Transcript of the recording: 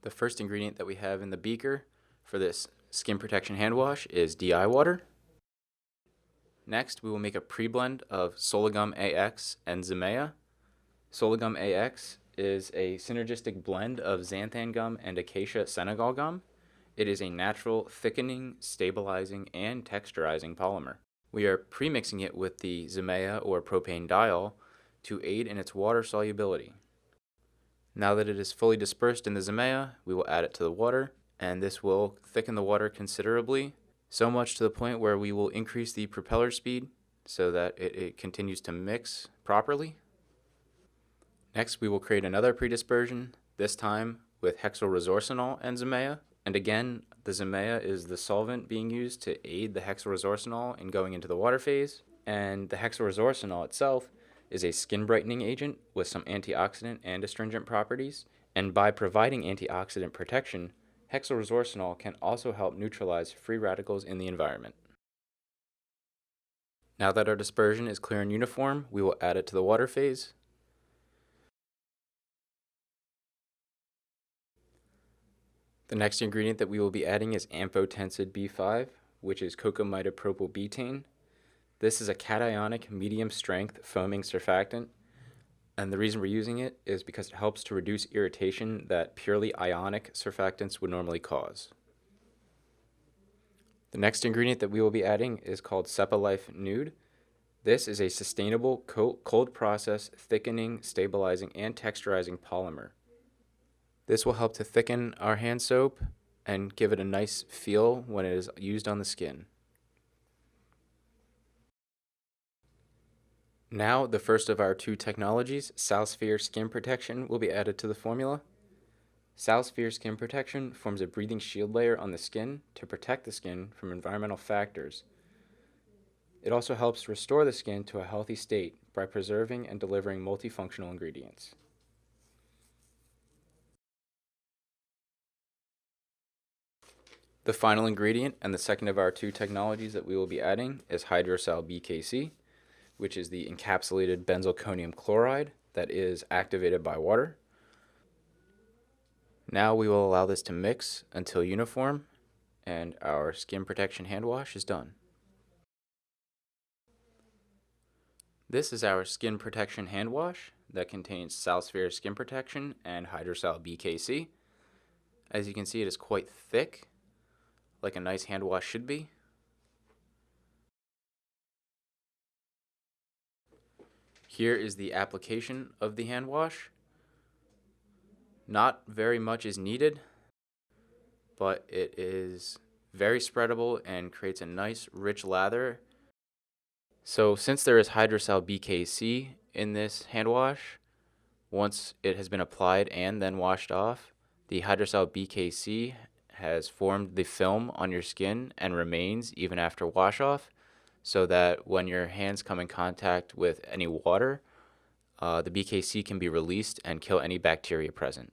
The first ingredient that we have in the beaker for this skin protection hand wash is DI water. Next, we will make a pre-blend of Solagum AX and Zimea. Solagum AX is a synergistic blend of xanthan gum and acacia Senegal gum. It is a natural thickening, stabilizing, and texturizing polymer. We are pre-mixing it with the Zimea or propane diol to aid in its water solubility. Now that it is fully dispersed in the Zimea, we will add it to the water, and this will thicken the water considerably, so much to the point where we will increase the propeller speed so that it continues to mix properly. Next, we will create another predispersion, this time with hexylresorcinol and Zimea. And again, the Zimea is the solvent being used to aid the hexylresorcinol in going into the water phase, and the hexylresorcinol itself is a skin brightening agent with some antioxidant and astringent properties, and by providing antioxidant protection, hexylresorcinol can also help neutralize free radicals in the environment. Now that our dispersion is clear and uniform, we will add it to the water phase. The next ingredient that we will be adding is amphotensid B5, which is cocamidopropylbutane. This is a cationic medium-strength foaming surfactant, and the reason we're using it is because it helps to reduce irritation that purely ionic surfactants would normally cause. The next ingredient that we will be adding is called Sepalife Nude. This is a sustainable cold process thickening, stabilizing, and texturizing polymer. This will help to thicken our hand soap and give it a nice feel when it is used on the skin. Now, the first of our two technologies, Salsphere Skin Protection, will be added to the formula. Salsphere Skin Protection forms a breathing shield layer on the skin to protect the skin from environmental factors. It also helps restore the skin to a healthy state by preserving and delivering multifunctional ingredients. The final ingredient and the second of our two technologies that we will be adding is Hydrosal BKC, which is the encapsulated benzalkonium chloride that is activated by water. Now we will allow this to mix until uniform, and our skin protection hand wash is done. This is our skin protection hand wash that contains Salsphere Skin Protection and Hydrosal BKC. As you can see, it is quite thick, like a nice hand wash should be. Here is the application of the hand wash. Not very much is needed, but it is very spreadable and creates a nice rich lather. So since there is Hydrosal BKC in this hand wash, once it has been applied and then washed off, the Hydrosal BKC has formed the film on your skin and remains even after wash off, so that when your hands come in contact with any water, the BKC can be released and kill any bacteria present.